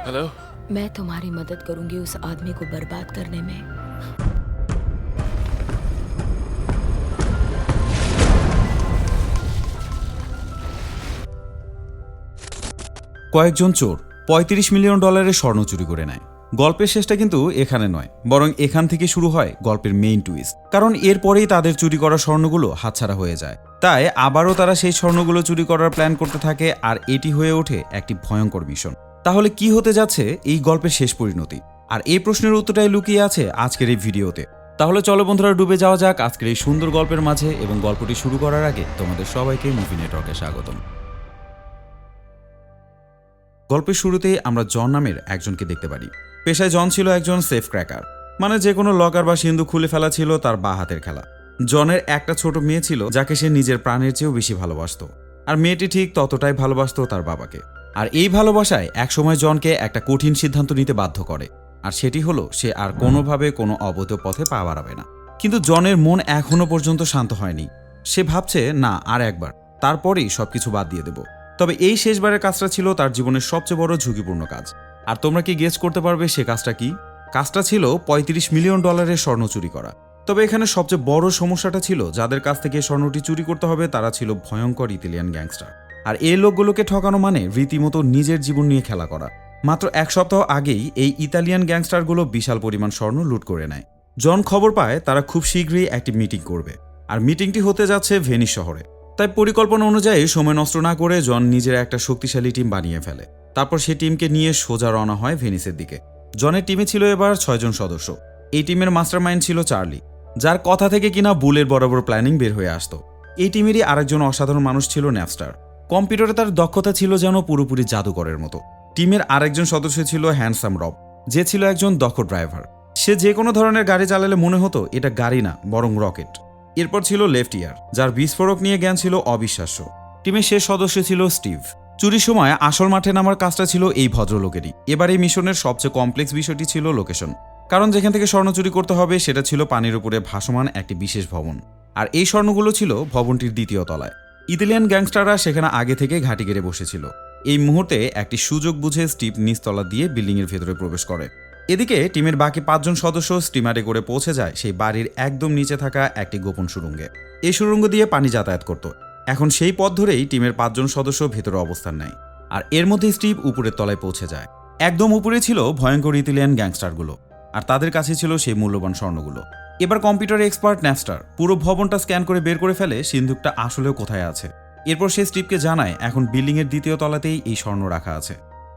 Hello. मैं तुम्हारी मदद करूंगी उस आदमी को बर्बाद करने में। কয়েকজন চোর $35 মিলিয়ন স্বর্ণ চুরি করে নেয়। গল্পের শেষটা কিন্তু এখানে নয়, বরং এখান থেকে শুরু হয় গল্পের মেইন টুইস্ট। কারণ এরপরেই তাদের চুরি করা স্বর্ণগুলো হাতছাড়া হয়ে যায়। তাই আবারও তারা সেই স্বর্ণগুলো চুরি করার প্ল্যান করতে থাকে, আর এটি হয়ে ওঠে একটি ভয়ঙ্কর মিশন। তাহলে কি হতে যাচ্ছে এই গল্পের শেষ পরিণতি? আর এই প্রশ্নের উত্তরটাই লুকিয়ে আছে আজকের এই ভিডিওতে। তাহলে চলো বন্ধুরা, ডুবে যাওয়া যাক আজকের এই সুন্দর গল্পের মাঝে, এবং গল্পটি শুরু করার আগে তোমাদের সবাইকে মুভি নেটওয়ার্কে স্বাগতম। গল্পের শুরুতেই আমরা জন নামের একজনকে দেখতে পারি। পেশায় জন ছিল একজন সেফ ক্র্যাকার, মানে যে কোনো লকার বা সিন্ধুক খুলে ফেলা ছিল তার বা হাতের খেলা। জনের একটা ছোট মেয়ে ছিল যাকে সে নিজের প্রাণের চেয়েও বেশি ভালোবাসত, আর মেয়েটি ঠিক ততটাই ভালোবাসত তার বাবাকে। আর এই ভালোবাসায় একসময় জনকে একটা কঠিন সিদ্ধান্ত নিতে বাধ্য করে, আর সেটি হলো সে আর কোনোভাবে কোনো অবৈধ পথে পা বাড়াবে না। কিন্তু জনের মন এখনো পর্যন্ত শান্ত হয়নি। সে ভাবছে, না, আর একবার, তারপরেই সবকিছু বাদ দিয়ে দেব। তবে এই শেষবারের কাজটা ছিল তার জীবনের সবচেয়ে বড় ঝুঁকিপূর্ণ কাজ। আর তোমরা কি গেস করতে পারবে সে কাজটা কি? কাজটা ছিল $35 মিলিয়ন স্বর্ণ চুরি করা। তবে এখানে সবচেয়ে বড় সমস্যাটা ছিল, যাদের কাছ থেকে স্বর্ণটি চুরি করতে হবে তারা ছিল ভয়ঙ্কর ইতালিয়ান গ্যাংস্টার। আর এই লোকগুলোকে ঠকানো মানে রীতিমতো নিজের জীবন নিয়ে খেলা করা। মাত্র এক সপ্তাহ আগেই এই ইতালিয়ান গ্যাংস্টারগুলো বিশাল পরিমাণ স্বর্ণ লুট করে নেয়। জন খবর পায় তারা খুব শীঘ্রই একটি মিটিং করবে, আর মিটিংটি হতে যাচ্ছে ভেনিস শহরে। তাই পরিকল্পনা অনুযায়ী সময় নষ্ট না করে জন নিজের একটা শক্তিশালী টিম বানিয়ে ফেলে। তারপর সে টিমকে নিয়ে সোজা রওনা হয় ভেনিসের দিকে। জনের টিমে ছিল এবার 6 জন সদস্য। এই টিমের মাস্টারমাইন্ড ছিল চার্লি, যার কথা থেকে কিনা বুলের বরাবর প্ল্যানিং বের হয়ে আসতো। এই টিমেরই আরেকজন অসাধারণ মানুষ ছিল ন্যাপস্টার। কম্পিউটারে তার দক্ষতা ছিল যেন পুরোপুরি জাদুকরের মতো। টিমের আরেকজন সদস্য ছিল হ্যান্ডসাম রব, যে ছিল একজন দক্ষ ড্রাইভার। সে যে কোনো ধরনের গাড়ি চালালে মনে হতো এটা গাড়ি না, বরং রকেট। এরপর ছিল লেফট ইয়ার, যার বিস্ফোরক নিয়ে জ্ঞান ছিল অবিশ্বাস্য। টিমের শেষ সদস্য ছিল স্টিভ। চুরির সময় আসল মাঠে নামার কাজটা ছিল এই ভদ্রলোকেরই। এবার এই মিশনের সবচেয়ে কমপ্লেক্স বিষয়টি ছিল লোকেশন। কারণ যেখান থেকে স্বর্ণ চুরি করতে হবে সেটা ছিল পানির উপরে ভাসমান একটি বিশেষ ভবন, আর এই স্বর্ণগুলো ছিল ভবনটির দ্বিতীয় তলায়। ইতালিয়ান গ্যাংস্টাররা সেখানে আগে থেকে ঘাঁটি গেড়ে বসেছিল। এই মুহূর্তে একটি সুযোগ বুঝে স্টিভ নিচতলা দিয়ে বিল্ডিংয়ের ভেতরে প্রবেশ করে। এদিকে টিমের বাকি 5 জন সদস্য স্টিমারে করে পৌঁছে যায় সেই বাড়ির একদম নিচে থাকা একটি গোপন সুড়ঙ্গে। এই সুড়ঙ্গ দিয়ে পানি যাতায়াত করত। এখন সেই পথ ধরেই টিমের 5 জন সদস্য ভেতরে অবস্থান নেয়, আর এর মধ্যে স্টিভ উপরের তলায় পৌঁছে যায়। একদম উপরে ছিল ভয়ঙ্কর ইতালিয়ান গ্যাংস্টারগুলো, আর তাদের কাছে ছিল সেই মূল্যবান স্বর্ণগুলো। এবার কম্পিউটার এক্সপার্ট ন্যাপস্টার পুরো ভবনটা স্ক্যান করে বের করে ফেলে সিন্ধুকটা আসলেও কোথায় আছে। এরপর সে স্টিভকে জানায় এখন বিল্ডিংয়ের দ্বিতীয় তলাতেই এই স্বর্ণ রাখা আছে।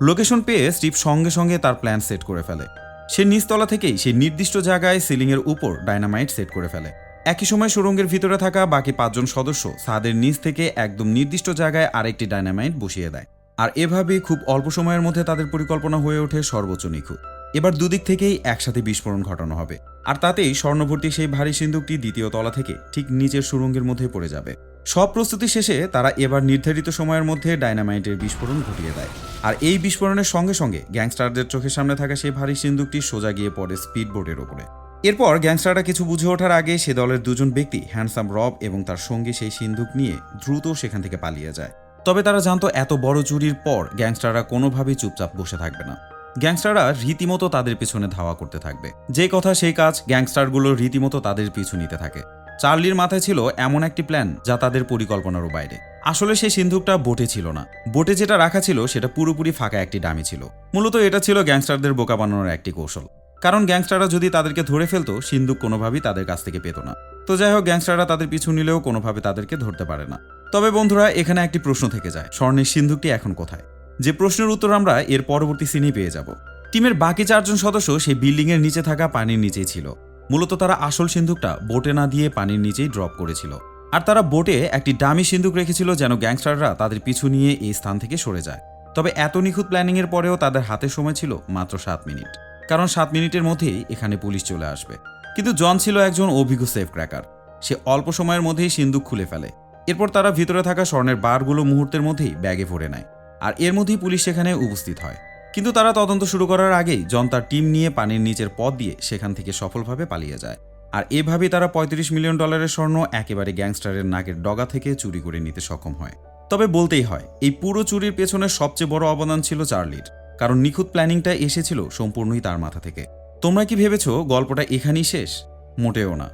লোকেশন পেয়ে স্টিভ সঙ্গে সঙ্গে তার প্ল্যান সেট করে ফেলে। সে নিচতলা থেকেই সেই নির্দিষ্ট জায়গায় সিলিংয়ের উপর ডায়নামাইট সেট করে ফেলে। একই সময় সুড়ঙ্গের ভিতরে থাকা বাকি 5 জন সদস্য ছাদের নিচ থেকে একদম নির্দিষ্ট জায়গায় আরেকটি ডায়নামাইট বসিয়ে দেয়। আর এভাবে খুব অল্প সময়ের মধ্যে তাদের পরিকল্পনা হয়ে ওঠে সর্বোচ্চ নিখুঁত। এবার দুদিক থেকেই একসাথে বিস্ফোরণ ঘটানো হবে, আর তাতেই স্বর্ণভর্তি সেই ভারী সিন্ধুকটি দ্বিতীয় তলা থেকে ঠিক নিচের সুড়ঙ্গের মধ্যে পড়ে যাবে। সব প্রস্তুতি শেষে তারা এবার নির্ধারিত সময়ের মধ্যে ডায়নামাইটের বিস্ফোরণ ঘটিয়ে দেয়। আর এই বিস্ফোরণের সঙ্গে সঙ্গে গ্যাংস্টারদের চোখের সামনে থাকা সেই ভারী সিন্ধুকটি সোজা গিয়ে পড়ে স্পিডবোটের ওপরে। এরপর গ্যাংস্টাররা কিছু বুঝে ওঠার আগে সে দলের 2 জন ব্যক্তি হ্যান্ডসাম রব এবং তার সঙ্গী সেই সিন্ধুক নিয়ে দ্রুত সেখান থেকে পালিয়ে যায়। তবে তারা জানতো এত বড় চুরির পর গ্যাংস্টাররা কোনোভাবেই চুপচাপ বসে থাকবে না। গ্যাংস্টাররা রীতিমতো তাদের পিছনে ধাওয়া করতে থাকবে। যে কথা সেই কাজ, গ্যাংস্টারগুলো রীতিমতো তাদের পিছু নিতে থাকে। চার্লির মাথায় ছিল এমন একটি প্ল্যান যা তাদের পরিকল্পনারও বাইরে। আসলে সেই সিন্ধুকটা বোটে ছিল না। বোটে যেটা রাখা ছিল সেটা পুরোপুরি ফাঁকা একটি ডামি ছিল। মূলত এটা ছিল গ্যাংস্টারদের বোকা বানানোর একটি কৌশল। কারণ গ্যাংস্টাররা যদি তাদেরকে ধরে ফেলতো, সিন্ধুক কোনোভাবেই তাদের কাছ থেকে পেত না। তো যাই হোক, গ্যাংস্টাররা তাদের পিছু নিলেও কোনোভাবে তাদেরকে ধরতে পারে না। তবে বন্ধুরা, এখানে একটি প্রশ্ন থেকে যায়, স্বর্ণের সিন্ধুকটি এখন কোথায়? যে প্রশ্নের উত্তর আমরা এর পরবর্তী সিনেই পেয়ে যাব। টিমের বাকি 4 জন সদস্য সেই বিল্ডিংয়ের নিচে থাকা পানির নিচেই ছিল। মূলত তারা আসল সিন্ধুকটা বোটে না দিয়ে পানির নিচেই ড্রপ করেছিল, আর তারা বোটে একটি ডামি সিন্ধুক রেখেছিল যেন গ্যাংস্টাররা তাদের পিছু নিয়ে এই স্থান থেকে সরে যায়। তবে এত নিখুঁত প্ল্যানিংয়ের পরেও তাদের হাতে সময় ছিল মাত্র 7 মিনিট, কারণ 7 মিনিটের মধ্যেই এখানে পুলিশ চলে আসবে। কিন্তু জন ছিল একজন অভিজ্ঞ সেফ ক্র্যাকার। সে অল্প সময়ের মধ্যেই সিন্ধুক খুলে ফেলে। এরপর তারা ভিতরে থাকা স্বর্ণের বারগুলো মুহূর্তের মধ্যেই ব্যাগে ভরে নেয়, আর এর মধ্যেই পুলিশ সেখানে উপস্থিত হয়। কিন্তু তারা তদন্ত শুরু করার আগেই জন তার টিম নিয়ে পানির নিচের পথ দিয়ে সেখান থেকে সফলভাবে পালিয়ে যায়। আর এভাবেই তারা $35 মিলিয়ন স্বর্ণ একেবারে গ্যাংস্টারের নাকের ডগা থেকে চুরি করে নিতে সক্ষম হয়। তবে বলতেই হয়, এই পুরো চুরির পেছনে সবচেয়ে বড় অবদান ছিল চার্লির। কারণ নিখুঁত প্ল্যানিংটা এসেছিল সম্পূর্ণই তার মাথা থেকে। তোমরা কি ভেবেছো গল্পটা এখানেই শেষ? মোটেও না,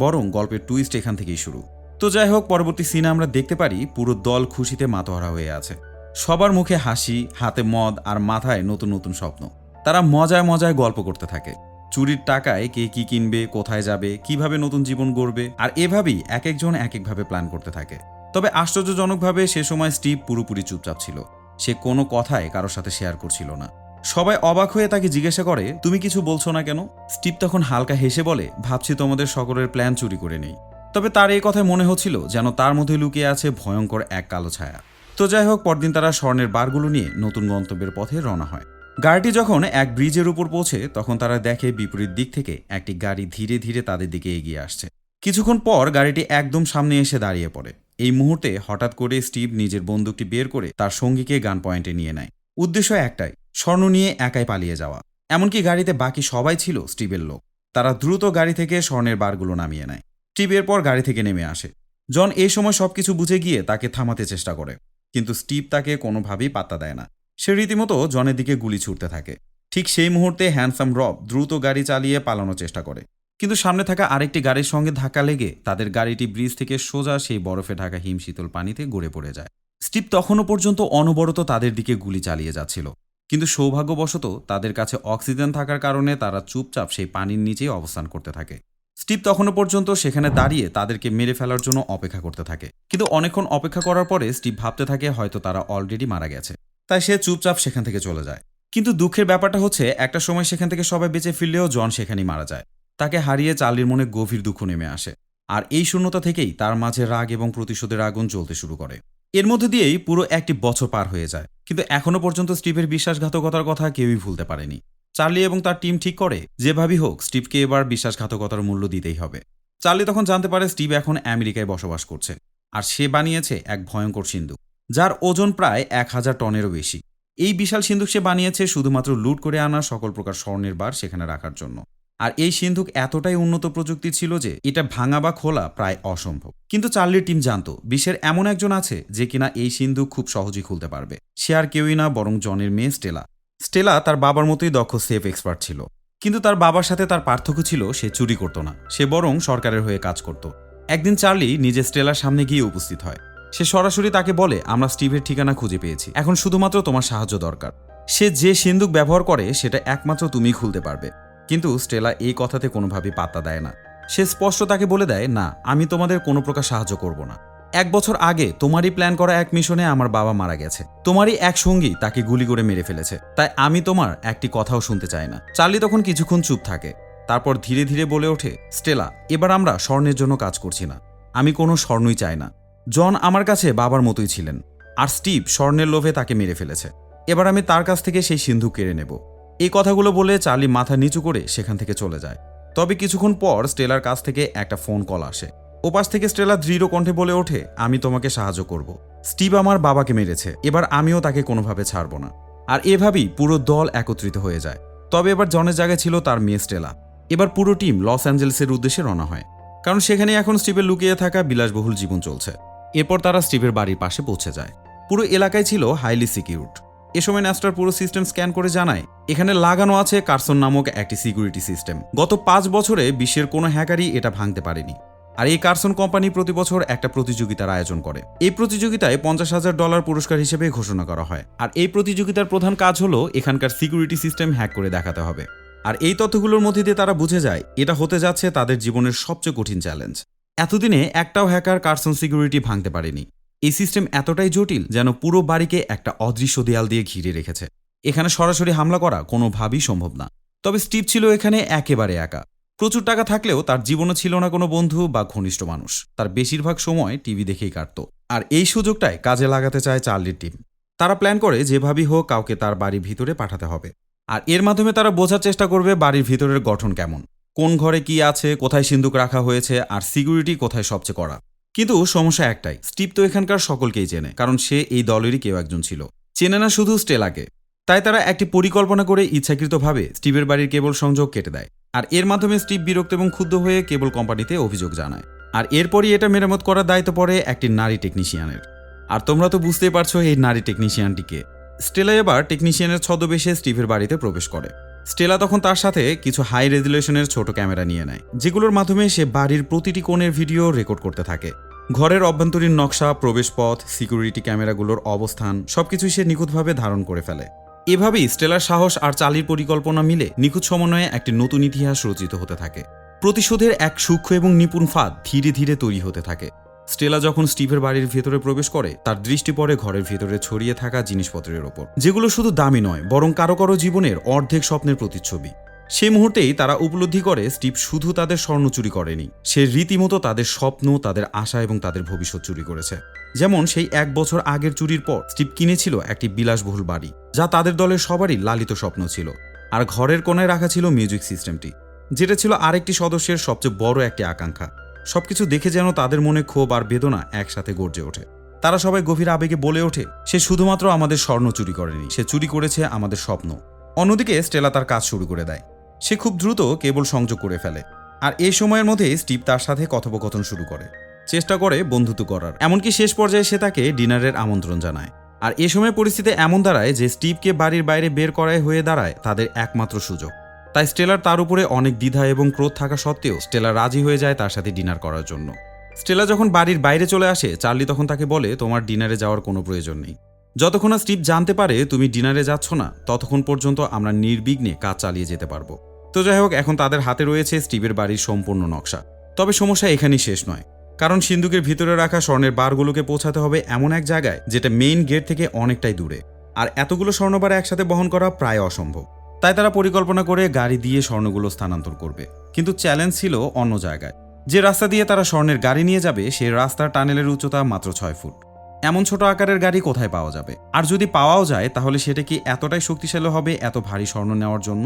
বরং গল্পের টুইস্ট এখান থেকেই শুরু। তো যাই হোক, পরবর্তী সিনে আমরা দেখতে পারি পুরো দল খুশিতে মাতোহারা হয়ে আছে। সবার মুখে হাসি, হাতে মদ আর মাথায় নতুন নতুন স্বপ্ন। তারা মজায় মজায় গল্প করতে থাকে। চুরির টাকায় কে কি কিনবে, কোথায় যাবে, কিভাবে নতুন জীবন গড়বে, আর এভাবেই এক একজন এক একভাবে প্ল্যান করতে থাকে। তবে আশ্চর্যজনকভাবে সে সময় স্টিভ পুরোপুরি চুপচাপ ছিল। সে কোনো কথাই কারোর সাথে শেয়ার করছিল না। সবাই অবাক হয়ে তাকে জিজ্ঞাসা করে, তুমি কিছু বলছো না কেন? স্টিভ তখন হালকা হেসে বলে, ভাবছি তোমাদের সকলের প্ল্যান চুরি করে নেই। তবে তার এই কথায় মনে হচ্ছিল যেন তার মধ্যে লুকিয়ে আছে ভয়ঙ্কর এক কালো ছায়া। তো যাই হোক, পরদিন তারা স্বর্ণের বারগুলো নিয়ে নতুন গন্তব্যের পথে রওনা হয়। গাড়িটি যখন এক ব্রিজের উপর পৌঁছে তখন তারা দেখে বিপরীত দিক থেকে একটি গাড়ি ধীরে ধীরে তাদের দিকে এগিয়ে আসছে। কিছুক্ষণ পর গাড়িটি একদম সামনে এসে দাঁড়িয়ে পড়ে। এই মুহূর্তে হঠাৎ করে স্টিভ নিজের বন্দুকটি বের করে তার সঙ্গীকে গান পয়েন্টে নিয়ে নেয়। উদ্দেশ্য একটাই, স্বর্ণ নিয়ে একাই পালিয়ে যাওয়া। এমনকি গাড়িতে বাকি সবাই ছিল স্টিভের লোক। তারা দ্রুত গাড়ি থেকে স্বর্ণের বারগুলো নামিয়ে নেয়। স্টিভ এরপর গাড়ি থেকে নেমে আসে। জন এই সময় সবকিছু বুঝে গিয়ে তাকে থামাতে চেষ্টা করে, কিন্তু স্টিভ তাকে কোনোভাবেই পাত্তা দেয় না। সে রীতিমতো জনের দিকে গুলি ছুটতে থাকে। ঠিক সেই মুহূর্তে হ্যান্ডসাম রব দ্রুত গাড়ি চালিয়ে পালানোর চেষ্টা করে, কিন্তু সামনে থাকা আরেকটি গাড়ির সঙ্গে ধাক্কা লেগে তাদের গাড়িটি ব্রিজ থেকে সোজা সেই বরফে ঢাকা হিমশীতল পানিতে গড়ে পড়ে যায়। স্টিভ তখনও পর্যন্ত অনবরত তাদের দিকে গুলি চালিয়ে যাচ্ছিল, কিন্তু সৌভাগ্যবশত তাদের কাছে অক্সিজেন থাকার কারণে তারা চুপচাপ সেই পানির নিচেই অবস্থান করতে থাকে। স্টিভ তখনও পর্যন্ত সেখানে দাঁড়িয়ে তাদেরকে মেরে ফেলার জন্য অপেক্ষা করতে থাকে, কিন্তু অনেকক্ষণ অপেক্ষা করার পরে স্টিভ ভাবতে থাকে হয়তো তারা অলরেডি মারা গেছে। তাই সে চুপচাপ সেখান থেকে চলে যায়। কিন্তু দুঃখের ব্যাপারটা হচ্ছে, একটা সময় সেখান থেকে সবাই বেঁচে ফিরলেও জন সেখানেই মারা যায়। তাকে হারিয়ে চার্লির মনে গভীর দুঃখ নেমে আসে, আর এই শূন্যতা থেকেই তার মাঝে রাগ এবং প্রতিশোধের আগুন জ্বলতে শুরু করে। এর মধ্যে দিয়েই পুরো একটি বছর পার হয়ে যায়, কিন্তু এখনো পর্যন্ত স্টিভের বিশ্বাসঘাতকতার কথা কেউই ভুলতে পারেনি। চার্লি এবং তার টিম ঠিক করে যেভাবেই হোক স্টিভকে এবার বিশ্বাসঘাতকতার মূল্য দিতেই হবে। চার্লি তখন জানতে পারে স্টিভ এখন আমেরিকায় বসবাস করছে, আর সে বানিয়েছে এক ভয়ঙ্কর সিন্দুক, যার ওজন প্রায় 1000 টনেরও বেশি। এই বিশাল সিন্দুক সে বানিয়েছে শুধুমাত্র লুট করে আনা সকল প্রকার স্বর্ণের বার সেখানে রাখার জন্য। আর এই সিন্ধুক এতটাই উন্নত প্রযুক্তি ছিল যে এটা ভাঙা বা খোলা প্রায় অসম্ভব। কিন্তু চার্লির টিম জানতো বিশ্বের এমন একজন আছে যে কিনা এই সিন্ধুক খুব সহজেই খুলতে পারবে। সে আর কেউই না, বরং জনের মেয়ে স্টেলা। স্টেলা তার বাবার মতোই দক্ষ সেফ এক্সপার্ট ছিল, কিন্তু তার বাবার সাথে তার পার্থক্য ছিল সে চুরি করত না, সে বরং সরকারের হয়ে কাজ করত। একদিন চার্লি নিজে স্টেলার সামনে গিয়ে উপস্থিত হয়। সে সরাসরি তাকে বলে, আমরা স্টিভের ঠিকানা খুঁজে পেয়েছি, এখন শুধুমাত্র তোমার সাহায্য দরকার। সে যে সিন্দুক ব্যবহার করে সেটা একমাত্র তুমিই খুলতে পারবে। কিন্তু স্টেলা এই কথাতে কোনোভাবেই পাত্তা দেয় না। সে স্পষ্ট তাকে বলে দেয়, না, আমি তোমাদের কোনো প্রকার সাহায্য করব না। 1 বছর আগে তোমারই প্ল্যান করা এক মিশনে আমার বাবা মারা গেছে, তোমারই এক সঙ্গী তাকে গুলি করে মেরে ফেলেছে, তাই আমি তোমার একটি কথাও শুনতে চাই না। চার্লি তখন কিছুক্ষণ চুপ থাকে, তারপর ধীরে ধীরে বলে ওঠে, স্টেলা, এবার আমরা স্বর্ণের জন্য কাজ করছি না, আমি কোনো স্বর্ণই চাই না। জন আমার কাছে বাবার মতোই ছিলেন, আর স্টিভ স্বর্ণের লোভে তাকে মেরে ফেলেছে। এবার আমি তার কাছ থেকে সেই সিন্ধুক কেড়ে নেব। এই কথাগুলো বলে চার্লি মাথা নিচু করে সেখান থেকে চলে যায়। তবে কিছুক্ষণ পর স্টেলার কাছ থেকে একটা ফোন কল আসে। ওপাশ থেকে স্টেলা দৃঢ় কণ্ঠে বলে ওঠে, আমি তোমাকে সাহায্য করব। স্টিভ আমার বাবাকে মেরেছে, এবার আমিও তাকে কোনোভাবে ছাড়ব না। আর এভাবেই পুরো দল একত্রিত হয়ে যায়। তবে এবার জনের জায়গায় ছিল তার মেয়ে স্টেলা। এবার পুরো টিম লস অ্যাঞ্জেলেসের উদ্দেশ্যে রওনা হয়, কারণ সেখানে এখন স্টিভের লুকিয়ে থাকা বিলাসবহুল জীবন চলছে। এরপর তারা স্টিভের বাড়ির পাশে পৌঁছে যায়। পুরো এলাকায় ছিল হাইলি সিকিউরড। এ সময় ন্যাস্টার পুরো সিস্টেম স্ক্যান করে জানায় এখানে লাগানো আছে কার্সন নামক একটি সিকিউরিটি সিস্টেম। গত 5 বছরে বিশ্বের কোনো হ্যাকারই এটা ভাঙতে পারেনি। আর এই কার্সন কোম্পানি প্রতি বছর একটা প্রতিযোগিতার আয়োজন করে। এই প্রতিযোগিতায় $50,000 পুরস্কার হিসেবে ঘোষণা করা হয়। আর এই প্রতিযোগিতার প্রধান কাজ হলো এখানকার সিকিউরিটি সিস্টেম হ্যাক করে দেখাতে হবে। আর এই তথ্যগুলোর মধ্যে দিয়ে তারা বুঝে যায় এটা হতে যাচ্ছে তাদের জীবনের সবচেয়ে কঠিন চ্যালেঞ্জ। এতদিনে একটাও হ্যাকার কার্সন সিকিউরিটি ভাঙতে পারেনি। এই সিস্টেম এতটাই জটিল যেন পুরো বাড়িকে একটা অদৃশ্য দেয়াল দিয়ে ঘিরে রেখেছে। এখানে সরাসরি হামলা করা কোনোভাবেই সম্ভব না। তবে স্টিভ ছিল এখানে একেবারে একা। প্রচুর টাকা থাকলেও তার জীবনে ছিল না কোনো বন্ধু বা ঘনিষ্ঠ মানুষ। তার বেশিরভাগ সময় টিভি দেখেই কাটত। আর এই সুযোগটাই কাজে লাগাতে চায় চার্লির টিম। তারা প্ল্যান করে যেভাবেই হোক কাউকে তার বাড়ির ভিতরে পাঠাতে হবে। আর এর মাধ্যমে তারা বোঝার চেষ্টা করবে বাড়ির ভিতরের গঠন কেমন, কোন ঘরে কি আছে, কোথায় সিন্দুক রাখা হয়েছে, আর সিকিউরিটি কোথায় সবচেয়ে কড়া। কিন্তু সমস্যা একটাই, স্টিভ তো এখানকার সকলকেই চেনে, কারণ সে এই দলেরই কেউ একজন ছিল। চেনে না শুধু স্টেলাকে। তাই তারা একটি পরিকল্পনা করে ইচ্ছাকৃতভাবে স্টিভের বাড়ির কেবল সংযোগ কেটে দেয়। আর এর মাধ্যমে স্টিভ বিরক্ত এবং ক্ষুব্ধ হয়ে কেবল কোম্পানিতে অভিযোগ জানায়। আর এরপরই এটা মেরামত করার দায়িত্ব পড়ে একটি নারী টেকনিশিয়ানের। আর তোমরা তো বুঝতেই পারছো এই নারী টেকনিশিয়ানটিকে। স্টেলা এবার টেকনিশিয়ানের ছদ্মবেশে স্টিভের বাড়িতে প্রবেশ করে। স্টেলা তখন তার সাথে কিছু হাই রেজুলেশনের ছোট ক্যামেরা নিয়ে নেয়, যেগুলোর মাধ্যমে সে বাড়ির প্রতিটি কোণের ভিডিও রেকর্ড করতে থাকে। ঘরের অভ্যন্তরীণ নকশা, প্রবেশপথ, সিকিউরিটি ক্যামেরাগুলোর অবস্থান সবকিছুই সে নিখুঁতভাবে ধারণ করে ফেলে। এভাবেই স্টেলার সাহস আর চালির পরিকল্পনা মিলে নিখুঁত সমন্বয়ে একটি নতুন ইতিহাস রচিত হতে থাকে। প্রতিশোধের এক সূক্ষ্ম এবং নিপুণ ফাঁদ ধীরে ধীরে তৈরি হতে থাকে। স্টেলা যখন স্টিভের বাড়ির ভেতরে প্রবেশ করে, তার দৃষ্টি পড়ে ঘরের ভেতরে ছড়িয়ে থাকা জিনিসপত্রের ওপর, যেগুলো শুধু দামি নয় বরং কারো কারো জীবনের অর্ধেক স্বপ্নের প্রতিচ্ছবি। সে মুহূর্তেই তারা উপলব্ধি করে স্টিভ শুধু তাদের স্বর্ণ চুরি করেনি, সে রীতিমতো তাদের স্বপ্ন, তাদের আশা এবং তাদের ভবিষ্যৎ চুরি করেছে। যেমন সেই 1 বছর আগের চুরির পর স্টিভ কিনেছিল একটি বিলাসবহুল বাড়ি, যা তাদের দলের সবারই লালিত স্বপ্ন ছিল। আর ঘরের কোণায় রাখা ছিল মিউজিক সিস্টেমটি, যেটা ছিল আরেকটি সদস্যের সবচেয়ে বড় একটি আকাঙ্ক্ষা। সবকিছু দেখে যেন তাদের মনে ক্ষোভ আর বেদনা একসাথে গর্জে ওঠে। তারা সবাই গভীর আবেগে বলে ওঠে, সে শুধুমাত্র আমাদের স্বর্ণ চুরি করেনি, সে চুরি করেছে আমাদের স্বপ্ন। অন্যদিকে স্টেলা তার কাজ শুরু করে দেয়। সে খুব দ্রুত কেবল সংযোগ করে ফেলে, আর এই সময়ের মধ্যে স্টিভ তার সাথে কথোপকথন শুরু করে, চেষ্টা করে বন্ধুত্ব করার। এমনকি শেষ পর্যায়ে সে তাকে ডিনারের আমন্ত্রণ জানায়। আর এ সময় পরিস্থিতি এমন দাঁড়ায় যে স্টিভকে বাড়ির বাইরে বের করাই হয়ে দাঁড়ায় তাদের একমাত্র সুযোগ। তাই স্টেলার তার উপরে অনেক দ্বিধা এবং ক্রোধ থাকা সত্ত্বেও স্টেলা রাজি হয়ে যায় তার সাথে ডিনার করার জন্য। স্টেলা যখন বাড়ির বাইরে চলে আসে, চার্লি তখন তাকে বলে, তোমার ডিনারে যাওয়ার কোনো প্রয়োজন নেই। যতক্ষণ না স্টিভ জানতে পারে তুমি ডিনারে যাচ্ছ না, ততক্ষণ পর্যন্ত আমরা নির্বিঘ্নে কাজ চালিয়ে যেতে পারবো। তো যাই হোক, এখন তাদের হাতে রয়েছে স্টিভের বাড়ির সম্পূর্ণ নকশা। তবে সমস্যা এখানেই শেষ নয়, কারণ সিন্দুকের ভিতরে রাখা স্বর্ণের বারগুলোকে পৌঁছাতে হবে এমন এক জায়গায় যেটা মেইন গেট থেকে অনেকটাই দূরে। আর এতগুলো স্বর্ণবার একসাথে বহন করা প্রায় অসম্ভব। তাই তারা পরিকল্পনা করে গাড়ি দিয়ে স্বর্ণগুলো স্থানান্তর করবে। কিন্তু চ্যালেঞ্জ ছিল অন্য জায়গায়। যে রাস্তা দিয়ে তারা স্বর্ণের গাড়ি নিয়ে যাবে, সেই রাস্তার টানেলের উচ্চতা মাত্র 6 ফুট। এমন ছোট আকারের গাড়ি কোথায় পাওয়া যাবে? আর যদি পাওয়াও যায়, তাহলে সেটা কি এতটাই শক্তিশালী হবে এত ভারী স্বর্ণ নেওয়ার জন্য?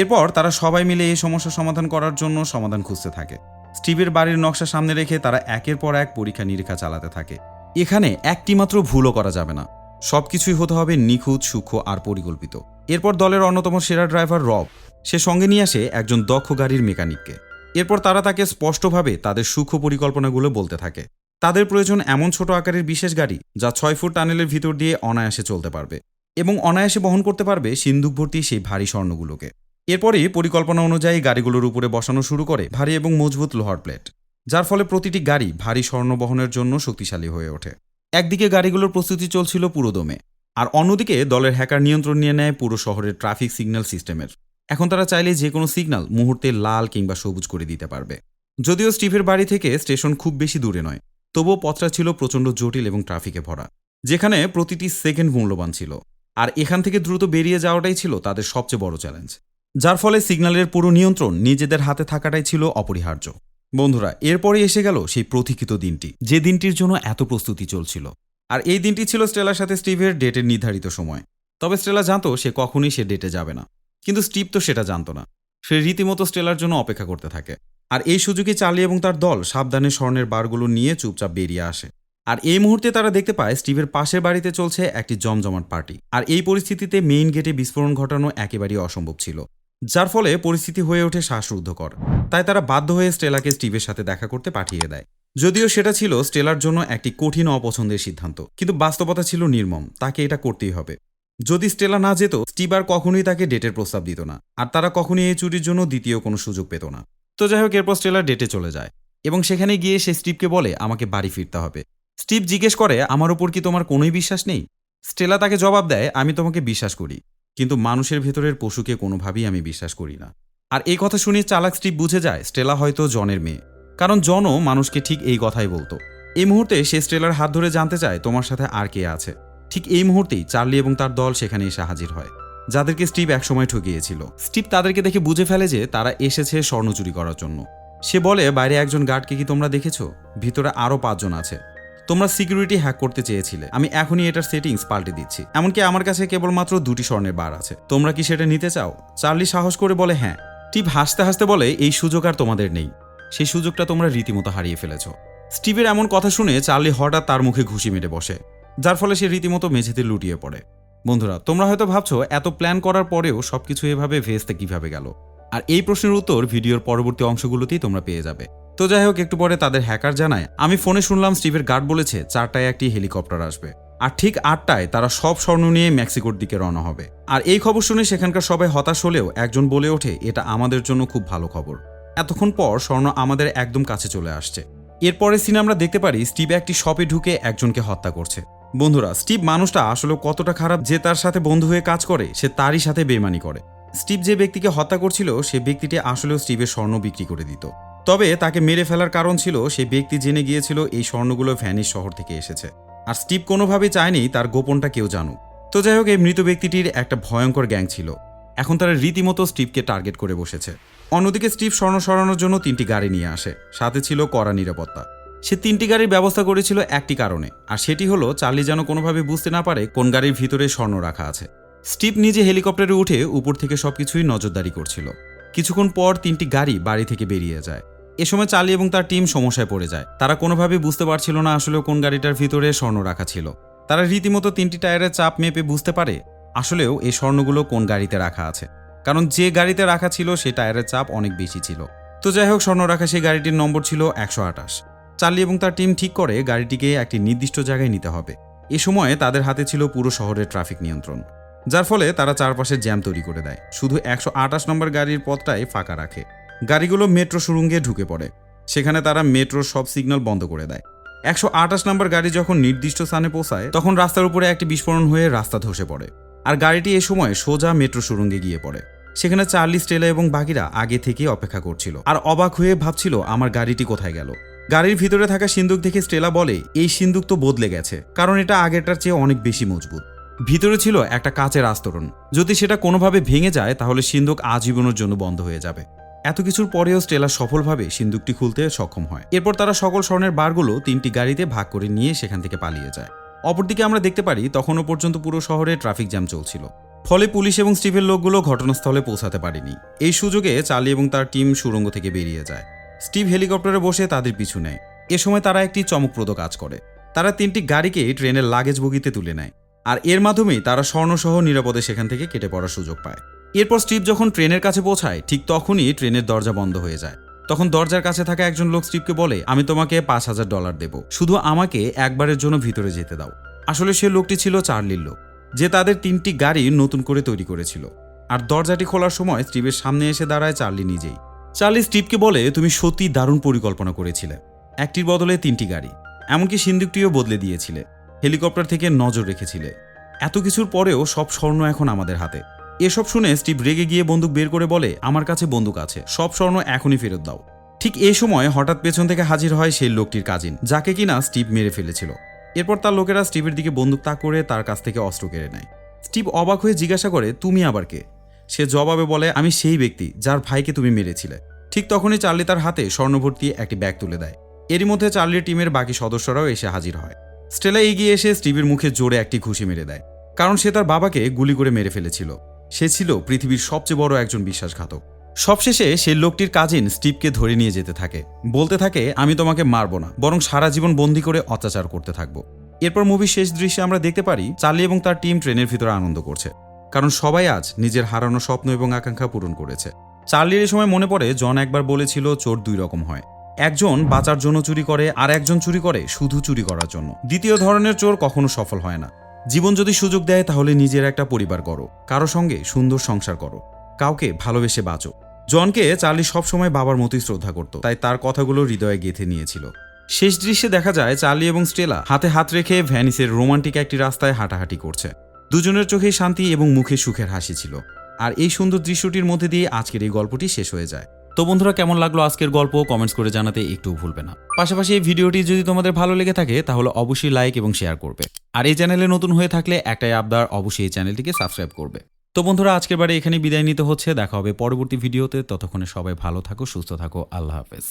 এরপর তারা সবাই মিলে এই সমস্যা সমাধান করার জন্য সমাধান খুঁজতে থাকে। স্টিভের বাড়ির নকশা সামনে রেখে তারা একের পর এক পরীক্ষা নিরীক্ষা চালাতে থাকে। এখানে একটি মাত্র ভুলও করা যাবে না, সবকিছুই হতে হবে নিখুঁত, সূক্ষ্ম আর পরিকল্পিত। এরপর দলের অন্যতম সেরা ড্রাইভার রব, সে সঙ্গে নিয়ে আসে একজন দক্ষ গাড়ির মেকানিককে। এরপর তারা তাকে স্পষ্টভাবে তাদের সূক্ষ্ম পরিকল্পনাগুলো বলতে থাকে। তাদের প্রয়োজন এমন ছোট আকারের বিশেষ গাড়ি যা 6 ফুট টানেলের ভিতর দিয়ে অনায়াসে চলতে পারবে এবং অনায়াসে বহন করতে পারবে সিন্দুক ভর্তি সেই ভারী স্বর্ণগুলোকে। এরপরই পরিকল্পনা অনুযায়ী গাড়িগুলোর উপরে বসানো শুরু করে ভারী এবং মজবুত লোহার প্লেট, যার ফলে প্রতিটি গাড়ি ভারী স্বর্ণ বহনের জন্য শক্তিশালী হয়ে ওঠে। একদিকে গাড়িগুলোর প্রস্তুতি চলছিল পুরোদমে, আর অন্যদিকে দলের হ্যাকার নিয়ন্ত্রণ নিয়ে নেয় পুরো শহরের ট্রাফিক সিগন্যাল সিস্টেমের। এখন তারা চাইলে যে কোনো সিগন্যাল মুহূর্তে লাল কিংবা সবুজ করে দিতে পারবে। যদিও স্টিভের বাড়ি থেকে স্টেশন খুব বেশি দূরে নয়, তবুও পথটা ছিল প্রচণ্ড জটিল এবং ট্রাফিকে ভরা, যেখানে প্রতিটি সেকেন্ড মূল্যবান ছিল। আর এখান থেকে দ্রুত বেরিয়ে যাওয়াটাই ছিল তাদের সবচেয়ে বড় চ্যালেঞ্জ, যার ফলে সিগন্যালের পুরো নিয়ন্ত্রণ নিজেদের হাতে থাকাটাই ছিল অপরিহার্য। বন্ধুরা, এরপরে এসে গেল সেই প্রতীক্ষিত দিনটি, যে দিনটির জন্য এত প্রস্তুতি চলছিল। আর এই দিনটি ছিল স্টেলার সাথে স্টিভের ডেটের নির্ধারিত সময়। তবে স্টেলা জানতো সে কখনোই সে ডেটে যাবে না, কিন্তু স্টিভ তো সেটা জানতো না। সে রীতিমতো স্টেলার জন্য অপেক্ষা করতে থাকে। আর এই সুযোগে চার্লি এবং তার দল সাবধানে স্বর্ণের বারগুলো নিয়ে চুপচাপ বেরিয়ে আসে। আর এই মুহূর্তে তারা দেখতে পায় স্টিভের পাশের বাড়িতে চলছে একটি জমজমাট পার্টি। আর এই পরিস্থিতিতে মেইন গেটে বিস্ফোরণ ঘটানো একেবারেই অসম্ভব ছিল, যার ফলে পরিস্থিতি হয়ে ওঠে শ্বাসরুদ্ধকর। তাই তারা বাধ্য হয়ে স্টেলাকে স্টিভের সাথে দেখা করতে পাঠিয়ে দেয়। যদিও সেটা ছিল স্টেলার জন্য একটি কঠিন অপছন্দের সিদ্ধান্ত, কিন্তু বাস্তবতা ছিল নির্মম, তাকে এটা করতেই হবে। যদি স্টেলা না যেত, স্টিভ আর কখনোই তাকে ডেটের প্রস্তাব দিত না, আর তারা কখনোই এই চুরির জন্য দ্বিতীয় কোনো সুযোগ পেত না। তো যাই হোক, এরপর স্টেলা ডেটে চলে যায় এবং সেখানে গিয়ে সে স্টিভকে বলে, আমাকে বাড়ি ফিরতে হবে। স্টিভ জিজ্ঞেস করে, আমার ওপর কি তোমার কোনোই বিশ্বাস নেই? স্টেলা তাকে জবাব দেয়, আমি তোমাকে বিশ্বাস করি, কিন্তু মানুষের ভেতরের পশুকে কোনোভাবেই আমি বিশ্বাস করি না। আর এই কথা শুনে চালাক স্টিভ বুঝে যায় স্টেলা হয়তো জনের মেয়ে, কারণ জনও মানুষকে ঠিক এই কথাই বলতো। এই মুহূর্তে সে স্টেলার হাত ধরে জানতে চায় তোমার সাথে আর কে আছে। ঠিক এই মুহূর্তেই চার্লি এবং তার দল সেখানে এসে হাজির হয়, যাদেরকে স্টিভ একসময় ঠকিয়েছিল। স্টিভ তাদেরকে দেখে বুঝে ফেলে যে তারা এসেছে স্বর্ণ চুরি করার জন্য। সে বলে, বাইরে একজন গার্ডকে কি তোমরা দেখেছো? ভিতরে আরও 5 জন আছে। তোমরা সিকিউরিটি হ্যাক করতে চেয়েছিলে, আমি এখনই এটার সেটিংস পাল্টে দিচ্ছি। এমনকি আমার কাছে কেবলমাত্র 2টি স্বর্ণের বার আছে, তোমরা কি সেটা নিতে চাও? চার্লি সাহস করে বলে, হ্যাঁ। স্টিভ হাসতে হাসতে বলে, এই সুযোগ আর তোমাদের নেই, সেই সুযোগটা তোমরা রীতিমতো হারিয়ে ফেলেছ। স্টিভের এমন কথা শুনে চার্লি হঠাৎ তার মুখে ঘুষি মেরে বসে, যার ফলে সে রীতিমতো মেঝেতে লুটিয়ে পড়ে। বন্ধুরা, তোমরা হয়তো ভাবছো এত প্ল্যান করার পরেও সবকিছু এভাবে ভেস্তে কিভাবে গেল, আর এই প্রশ্নের উত্তর ভিডিওর পরবর্তী অংশগুলোতেই তোমরা পেয়ে যাবে। তো যাই হোক, একটু পরে তাদের হ্যাকার জানায়, আমি ফোনে শুনলাম স্টিভের গার্ড বলেছে 4টায় একটি হেলিকপ্টার আসবে, আর ঠিক 8টায় তারা সব স্বর্ণ নিয়ে মেক্সিকোর দিকে রওনা হবে। আর এই খবর শুনে সেখানকার সবাই হতাশ হলেও একজন বলে ওঠে, এটা আমাদের জন্য খুব ভালো খবর। এতক্ষণ পর স্বর্ণ আমাদের একদম কাছে চলে আসছে। এরপরে সিনে আমরা দেখতে পারি স্টিভ একটি শপে ঢুকে একজনকে হত্যা করছে। বন্ধুরা, স্টিভ মানুষটা আসলে কতটা খারাপ যে তার সাথে বন্ধু হয়ে কাজ করে সে তারই সাথে বেইমানি করে। স্টিভ যে ব্যক্তিকে হত্যা করছিল সে ব্যক্তিটি আসলেও স্টিভের স্বর্ণ বিক্রি করে দিত। তবে তাকে মেরে ফেলার কারণ ছিল সেই ব্যক্তি জেনে গিয়েছিল এই স্বর্ণগুলো ভ্যানিস শহর থেকে এসেছে। আর স্টিভ কোনোভাবেই চায়নি তার গোপনটা কেউ জানুক। তো যাই হোক, এই মৃত ব্যক্তিটির একটা ভয়ঙ্কর গ্যাং ছিল। এখন তারা রীতিমতো স্টিভকে টার্গেট করে বসেছে। অন্যদিকে স্টিভ স্বর্ণ সরানোর জন্য 3টি গাড়ি নিয়ে আসে, সাথে ছিল কড়া নিরাপত্তা। সে 3টি গাড়ির ব্যবস্থা করেছিল একটি কারণে, আর সেটি হলো চার্লি যেন কোনোভাবে বুঝতে না পারে কোন গাড়ির ভিতরে স্বর্ণ রাখা আছে। স্টিভ নিজে হেলিকপ্টারে উঠে উপর থেকে সবকিছুই নজরদারি করছিল। কিছুক্ষণ পর 3টি গাড়ি বাড়ি থেকে বেরিয়ে যায়। এ সময় চার্লি এবং তার টিম সমস্যায় পড়ে যায়। তারা কোনোভাবে বুঝতে পারছিল না আসলে কোন গাড়িটার ভিতরে স্বর্ণ রাখা ছিল। তারা রীতিমতো 3টি টায়ারের চাপ মেপে বুঝতে পারে আসলেও এই স্বর্ণগুলো কোন গাড়িতে রাখা আছে, কারণ যে গাড়িতে রাখা ছিল সেই টায়ারের চাপ অনেক বেশি ছিল। তো যাই হোক, স্বর্ণ রাখা সেই গাড়িটির নম্বর ছিল 128। চার্লি এবং তার টিম ঠিক করে গাড়িটিকে একটি নির্দিষ্ট জায়গায় নিতে হবে। এ সময়ে তাদের হাতে ছিল পুরো শহরের ট্রাফিক নিয়ন্ত্রণ, যার ফলে তারা চারপাশে জ্যাম তৈরি করে দেয়। শুধু 128 নম্বর গাড়ির পথটাই ফাঁকা রাখে। গাড়িগুলো মেট্রো সুড়ঙ্গে ঢুকে পড়ে। সেখানে তারা মেট্রোর সব সিগন্যাল বন্ধ করে দেয়। 128 নম্বর গাড়ি যখন নির্দিষ্ট স্থানে পৌঁছায় তখন রাস্তার উপরে একটি বিস্ফোরণ হয়ে রাস্তা ধসে পড়ে। আর গাড়িটি এ সময় সোজা মেট্রো সুড়ঙ্গে গিয়ে পড়ে। সেখানে চার্লি, স্টেলা এবং বাকিরা আগে থেকেই অপেক্ষা করছিল আর অবাক হয়ে ভাবছিল আমার গাড়িটি কোথায় গেল। গাড়ির ভিতরে থাকা সিন্দুক দেখে স্টেলা বলে, এই সিন্দুক তো বদলে গেছে, কারণ এটা আগেরটার চেয়ে অনেক বেশি মজবুত। ভিতরে ছিল একটা কাচের আস্তরণ, যদি সেটা কোনোভাবে ভেঙে যায় তাহলে সিন্দুক আজীবনের জন্য বন্ধ হয়ে যাবে। এত কিছুর পরেও স্টেলা সফলভাবে সিন্দুকটি খুলতে সক্ষম হয়। এরপর তারা সকল স্বর্ণের বারগুলো 3টি গাড়িতে ভাগ করে নিয়ে সেখান থেকে পালিয়ে যায়। অপরদিকে আমরা দেখতে পারি তখনও পর্যন্ত পুরো শহরে ট্রাফিক জ্যাম চলছিল, ফলে পুলিশ এবং স্টিভের লোকগুলো ঘটনাস্থলে পৌঁছাতে পারেনি। এই সুযোগে চার্লি এবং তার টিম সুড়ঙ্গ থেকে বেরিয়ে যায়। স্টিভ হেলিকপ্টারে বসে তাদের পিছু নেয়। এ সময় তারা একটি চমকপ্রদ কাজ করে, তারা 3টি গাড়িকে ট্রেনের লাগেজ বগিতে তুলে নেয়। আর এর মাধ্যমেই তারা স্বর্ণসহ নিরাপদে সেখান থেকে কেটে পড়ার সুযোগ পায়। এরপর স্টিভ যখন ট্রেনের কাছে পৌঁছায় ঠিক তখনই ট্রেনের দরজা বন্ধ হয়ে যায়। তখন দরজার কাছে থাকা একজন লোক স্টিভকে বলে, আমি তোমাকে $5000 দেব, শুধু আমাকে একবারের জন্য ভিতরে যেতে দাও। আসলে সে লোকটি ছিল চার্লির লোক, যে তাদের 3টি গাড়ি নতুন করে তৈরি করেছিল। আর দরজাটি খোলার সময় স্টিভের সামনে এসে দাঁড়ায় চার্লি নিজেই। চার্লি স্টিভকে বলে, তুমি সত্যি দারুণ পরিকল্পনা করেছিলে, একটির বদলে 3টি গাড়ি, এমনকি সিন্দুকটিও বদলে দিয়েছিলে, হেলিকপ্টার থেকে নজর রেখেছিলে। এত কিছুর পরেও সব স্বর্ণ এখন আমাদের হাতে। এসব শুনে স্টিভ রেগে গিয়ে বন্দুক বের করে বলে, আমার কাছে বন্দুক আছে, সব স্বর্ণ এখনই ফেরত দাও। ঠিক এই সময় হঠাৎ পেছন থেকে হাজির হয় সেই লোকটির কাজিন, যাকে কিনা স্টিভ মেরে ফেলেছিল। এরপর তার লোকেরা স্টিভের দিকে বন্দুক তাক করে তার কাছ থেকে অস্ত্র কেড়ে নেয়। স্টিভ অবাক হয়ে জিজ্ঞাসা করে, তুমি আবার কে? সে জবাবে বলে, আমি সেই ব্যক্তি যার ভাইকে তুমি মেরেছিলে। ঠিক তখনই চার্লি তার হাতে স্বর্ণভর্তি একটি ব্যাগ তুলে দেয়। এরই মধ্যে চার্লির টিমের বাকি সদস্যরাও এসে হাজির হয়। স্টেলা এগিয়ে এসে স্টিভের মুখে জোরে একটি ঘুষি মেরে দেয়, কারণ সে তার বাবাকে গুলি করে মেরে ফেলেছিল। সে ছিল পৃথিবীর সবচেয়ে বড় একজন বিশ্বাসঘাতক। সবশেষে সেই লোকটির কাজিন স্টিভকে ধরে নিয়ে যেতে থাকে, বলতে থাকে, আমি তোমাকে মারবো না, বরং সারা জীবন বন্দি করে অত্যাচার করতে থাকবো। এরপর মুভির শেষ দৃশ্যে আমরা দেখতে পারি চার্লি এবং তার টিম ট্রেনের ভিতরে আনন্দ করছে, কারণ সবাই আজ নিজের হারানো স্বপ্ন এবং আকাঙ্ক্ষা পূরণ করেছে। চার্লির এই সময় মনে পড়ে জন একবার বলেছিল, চোর 2 রকম হয়, একজন বাঁচার জন্য চুরি করে আর একজন চুরি করে শুধু চুরি করার জন্য। দ্বিতীয় ধরনের চোর কখনো সফল হয় না। জীবন যদি সুযোগ দেয় তাহলে নিজের একটা পরিবার করো, কারো সঙ্গে সুন্দর সংসার করো, কাউকে ভালোবেসে বাঁচো। জনকে চার্লি সবসময় বাবার মতোই শ্রদ্ধা করত, তাই তার কথাগুলো হৃদয়ে গেঁথে নিয়েছিল। শেষ দৃশ্যে দেখা যায় চার্লি এবং স্টেলা হাতে হাত রেখে ভ্যানিসের রোমান্টিক একটি রাস্তায় হাঁটাহাঁটি করছে। দুজনের চোখে শান্তি এবং মুখে সুখের হাসি ছিল। আর এই সুন্দর দৃশ্যটির মধ্যে দিয়ে আজকের এই গল্পটি শেষ হয়ে যায়। তো বন্ধুরা, কেমন লাগলো আজকের গল্প কমেন্টস করে জানাতে একটু ভুলবে না। পাশাপাশি এই ভিডিওটি যদি তোমাদের ভালো লেগে থাকে তাহলে অবশ্যই লাইক এবং শেয়ার করবে। আর এই চ্যানেলে নতুন হয়ে থাকলে একটাই আবদার, অবশ্যই এই চ্যানেলটিকে সাবস্ক্রাইব করবে। তো বন্ধুরা, আজকের বারে এখানে বিদায় নিতে হচ্ছে। দেখা হবে পরবর্তী ভিডিওতে। ততক্ষণে সবাই ভালো থাকো, সুস্থ থাকো। আল্লাহ হাফেজ।